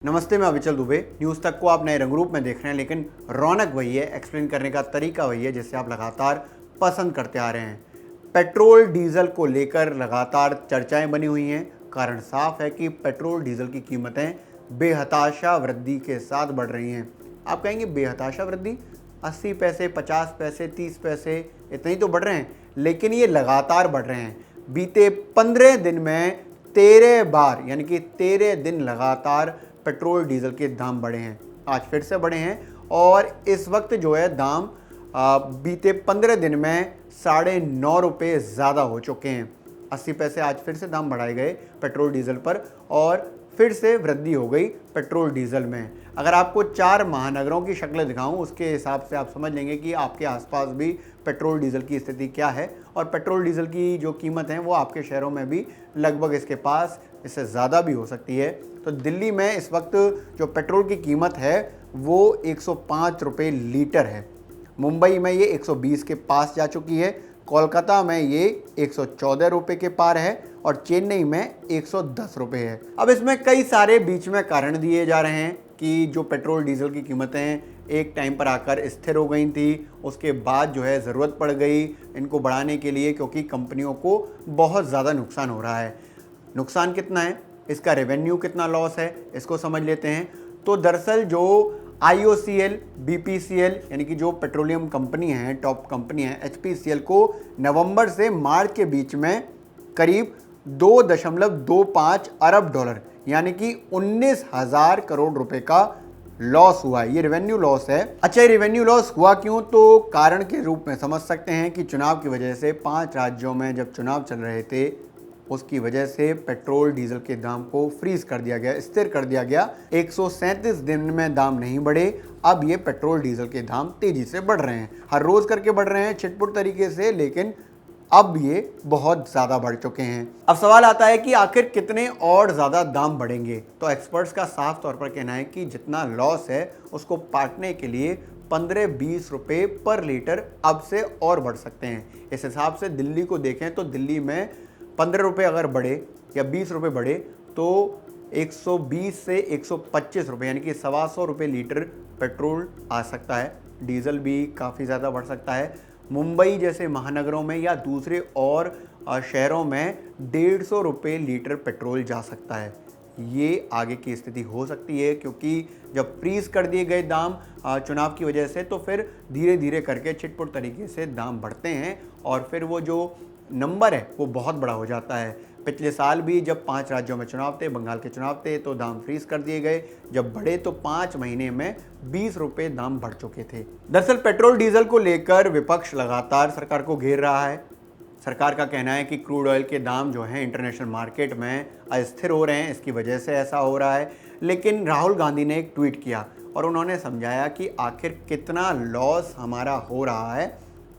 नमस्ते, मैं अविचल दुबे। न्यूज़ तक को आप नए रंग रूप में देख रहे हैं, लेकिन रौनक वही है, एक्सप्लेन करने का तरीका वही है जिससे आप लगातार पसंद करते आ रहे हैं। पेट्रोल डीजल को लेकर लगातार चर्चाएं बनी हुई हैं। कारण साफ है कि पेट्रोल डीजल की कीमतें बेहताशा वृद्धि के साथ बढ़ रही हैं। आप कहेंगे बेहताशा वृद्धि, 80 पैसे, 50 पैसे, 30 पैसे इतने ही तो बढ़ रहे हैं, लेकिन ये लगातार बढ़ रहे हैं। बीते 15 दिन में 13 बार, यानी कि 13 दिन लगातार पेट्रोल डीजल के दाम बढ़े हैं। आज फिर से बढ़े हैं और इस वक्त जो है दाम बीते 15 दिन में ₹9.5 ज़्यादा हो चुके हैं। 80 पैसे आज फिर से दाम बढ़ाए गए पेट्रोल डीजल पर और फिर से वृद्धि हो गई पेट्रोल डीजल में। अगर आपको 4 महानगरों की शक्ल दिखाऊं, उसके हिसाब से आप समझ लेंगे कि आपके आसपास भी पेट्रोल डीजल की स्थिति क्या है और पेट्रोल डीजल की जो कीमत है वो आपके शहरों में भी लगभग इसके पास इससे ज़्यादा भी हो सकती है। तो दिल्ली में इस वक्त जो पेट्रोल की कीमत है वो 105 रुपये लीटर है। मुंबई में ये 120 के पास जा चुकी है। कोलकाता में ये 114 रुपये के पार है और चेन्नई में 110 रुपये है। अब इसमें कई सारे बीच में कारण दिए जा रहे हैं कि जो पेट्रोल डीजल की कीमतें एक टाइम पर आकर स्थिर हो गई थी, उसके बाद जो है ज़रूरत पड़ गई इनको बढ़ाने के लिए, क्योंकि कंपनियों को बहुत ज़्यादा नुकसान हो रहा है। नुकसान कितना है, इसका रेवेन्यू कितना लॉस है, इसको समझ लेते हैं। तो दरअसल जो IOCL, BPCL यानी कि जो पेट्रोलियम कंपनी हैं, टॉप कंपनी हैं, HPCL को नवंबर से मार्च के बीच में करीब 2.25 अरब डॉलर यानी कि 19,000 करोड़ रुपए का लॉस हुआ है। ये रेवेन्यू लॉस है। अच्छा, ये रेवेन्यू लॉस हुआ क्यों? तो कारण के रूप में समझ सकते हैं कि चुनाव की वजह से 5 राज्यों में जब चुनाव चल रहे थे उसकी वजह से पेट्रोल डीजल के दाम को फ्रीज कर दिया गया, स्थिर कर दिया गया। 137 दिन में दाम नहीं बढ़े। अब ये पेट्रोल डीजल के दाम तेजी से बढ़ रहे हैं, हर रोज करके बढ़ रहे हैं छिटपुट तरीके से, लेकिन अब ये बहुत ज़्यादा बढ़ चुके हैं। अब सवाल आता है कि आखिर कितने और ज़्यादा दाम बढ़ेंगे? तो एक्सपर्ट्स का साफ तौर पर कहना है कि जितना लॉस है उसको पाटने के लिए 15-20 रुपये पर लीटर अब से और बढ़ सकते हैं। इस हिसाब से दिल्ली को देखें तो दिल्ली में 15 रुपये अगर बढ़े या 20 रुपये बढ़े तो 120 से 125 रुपये यानी कि 125 रुपये लीटर पेट्रोल आ सकता है। डीजल भी काफ़ी ज़्यादा बढ़ सकता है। मुंबई जैसे महानगरों में या दूसरे और शहरों में 150 रुपये लीटर पेट्रोल जा सकता है। ये आगे की स्थिति हो सकती है, क्योंकि जब फ्रीज कर दिए गए दाम चुनाव की वजह से, तो फिर धीरे धीरे करके छिटपुट तरीके से दाम बढ़ते हैं और फिर वो जो नंबर है वो बहुत बड़ा हो जाता है। पिछले साल भी जब 5 राज्यों में चुनाव थे, बंगाल के चुनाव थे, तो दाम फ्रीज कर दिए गए। जब बढ़े तो 5 महीने में 20 रुपये दाम बढ़ चुके थे। दरअसल पेट्रोल डीजल को लेकर विपक्ष लगातार सरकार को घेर रहा है। सरकार का कहना है कि क्रूड ऑयल के दाम जो हैं इंटरनेशनल मार्केट में अस्थिर हो रहे हैं, इसकी वजह से ऐसा हो रहा है। लेकिन राहुल गांधी ने एक ट्वीट किया और उन्होंने समझाया कि आखिर कितना लॉस हमारा हो रहा है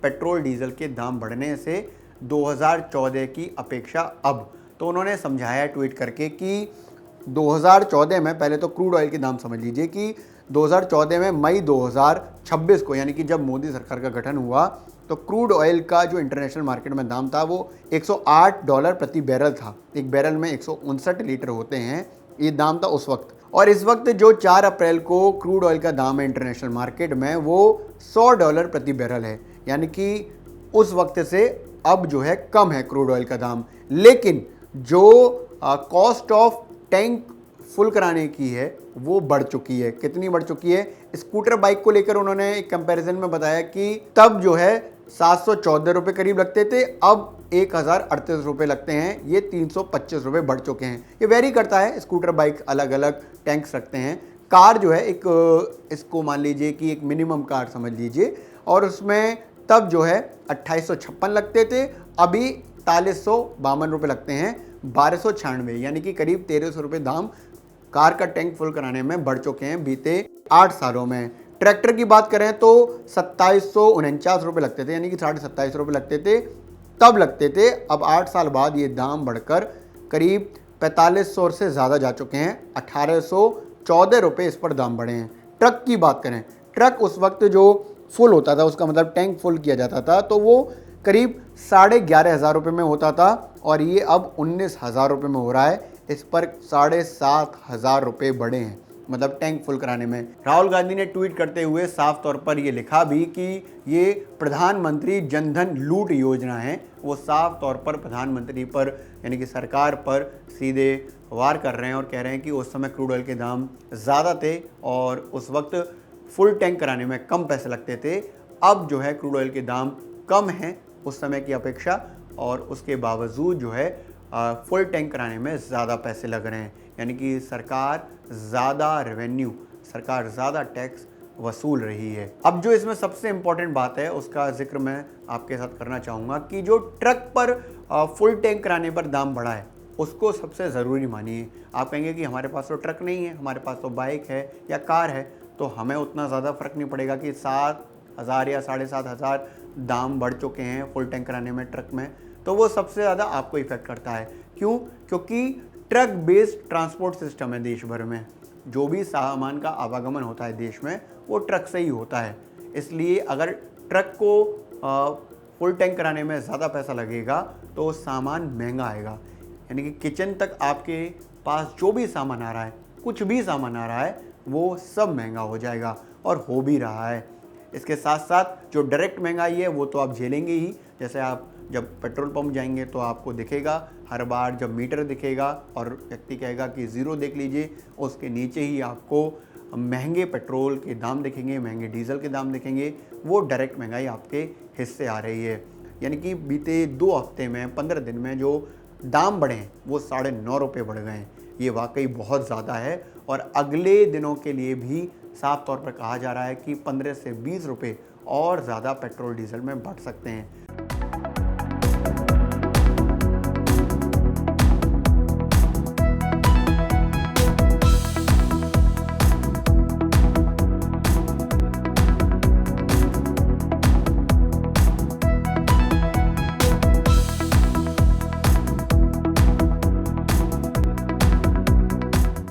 पेट्रोल डीजल के दाम बढ़ने से 2014 की अपेक्षा अब। तो उन्होंने समझाया ट्वीट करके कि 2014 में, पहले तो क्रूड ऑयल के दाम समझ लीजिए कि 2014 में मई 2026 को, यानी कि जब मोदी सरकार का गठन हुआ, तो क्रूड ऑयल का जो इंटरनेशनल मार्केट में दाम था वो $108 प्रति बैरल था। एक बैरल में 159 लीटर होते हैं, ये दाम था उस वक्त। और इस वक्त जो 4 अप्रैल को क्रूड ऑयल का दाम है इंटरनेशनल मार्केट में वो $100 प्रति बैरल है, यानी कि उस वक्त से अब जो है कम है क्रूड ऑयल का दाम। लेकिन जो कॉस्ट ऑफ टैंक फुल कराने की है वो बढ़ चुकी है। कितनी बढ़ चुकी है? स्कूटर बाइक को लेकर उन्होंने एक कंपैरिजन में बताया कि तब जो है 714 रुपये करीब लगते थे, अब 1038 रुपये लगते हैं। ये 325 रुपये बढ़ चुके हैं। ये वेरी करता है, स्कूटर बाइक अलग अलग टैंक्स रखते हैं। कार जो है एक, इसको मान लीजिए कि एक मिनिमम कार समझ लीजिए, और उसमें तब जो है 2856 लगते थे, अभी 4152 रुपये लगते हैं। 1296 यानी कि करीब 1300 रुपये दाम कार का टैंक फुल कराने में बढ़ चुके हैं बीते 8 सालों में। ट्रैक्टर की बात करें तो 2749 रुपये लगते थे, यानी कि 27.5 रुपये लगते थे, तब लगते थे। अब 8 साल बाद ये दाम बढ़कर करीब 4500 से ज़्यादा जा चुके हैं। 1814 रुपये इस पर दाम बढ़े हैं। ट्रक की बात करें, ट्रक उस वक्त जो फुल होता था, उसका मतलब टैंक फुल किया जाता था, तो वो करीब 11,500 रुपये में होता था और ये अब 19,000 रुपये में हो रहा है। इस पर 7,500 रुपये बढ़े हैं। मतलब टैंक फुल कराने में। राहुल गांधी ने ट्वीट करते हुए साफ तौर पर ये लिखा भी कि ये प्रधानमंत्री जनधन लूट योजना है। वो साफ तौर पर प्रधानमंत्री पर यानी कि सरकार पर सीधे वार कर रहे हैं और कह रहे हैं कि उस समय क्रूड ऑयल के दाम ज़्यादा थे और उस वक्त फुल टैंक कराने में कम पैसे लगते थे। अब जो है क्रूड ऑयल के दाम कम हैं उस समय की अपेक्षा और उसके बावजूद जो है फुल टैंक कराने में ज़्यादा पैसे लग रहे हैं। यानी कि सरकार ज़्यादा रेवेन्यू, सरकार ज़्यादा टैक्स वसूल रही है। अब जो इसमें सबसे इम्पॉर्टेंट बात है उसका जिक्र मैं आपके साथ करना चाहूँगा कि जो ट्रक पर फुल टैंक कराने पर दाम बढ़ा है उसको सबसे ज़रूरी मानिए। आप कहेंगे कि हमारे पास तो ट्रक नहीं है, हमारे पास तो बाइक है या कार है, तो हमें उतना ज़्यादा फ़र्क नहीं पड़ेगा कि 7,000 या 7,500 दाम बढ़ चुके हैं फुल टैंक कराने में ट्रक में, तो वो सबसे ज़्यादा आपको इफेक्ट करता है। क्यों? क्योंकि ट्रक बेस्ड ट्रांसपोर्ट सिस्टम है देश भर में। जो भी सामान का आवागमन होता है देश में वो ट्रक से ही होता है। इसलिए अगर ट्रक को फुल टैंक कराने में ज़्यादा पैसा लगेगा तो सामान महंगा आएगा। यानी कि किचन तक आपके पास जो भी सामान आ रहा है, कुछ भी सामान आ रहा है, वो सब महंगा हो जाएगा और हो भी रहा है। इसके साथ साथ जो डायरेक्ट महंगाई है वो तो आप झेलेंगे ही। जैसे आप जब पेट्रोल पंप जाएंगे तो आपको दिखेगा हर बार जब मीटर दिखेगा और व्यक्ति कहेगा कि ज़ीरो देख लीजिए, उसके नीचे ही आपको महंगे पेट्रोल के दाम दिखेंगे, महंगे डीजल के दाम दिखेंगे। वो डायरेक्ट महंगाई आपके हिस्से आ रही है। यानी कि बीते 2 हफ्ते में 15 दिन में जो दाम बढ़े हैं वो 9.5 रुपये बढ़ गए हैं। ये वाकई बहुत ज़्यादा है और अगले दिनों के लिए भी साफ तौर पर कहा जा रहा है कि 15 से 20 रुपये और ज़्यादा पेट्रोल डीजल में बढ़ सकते हैं।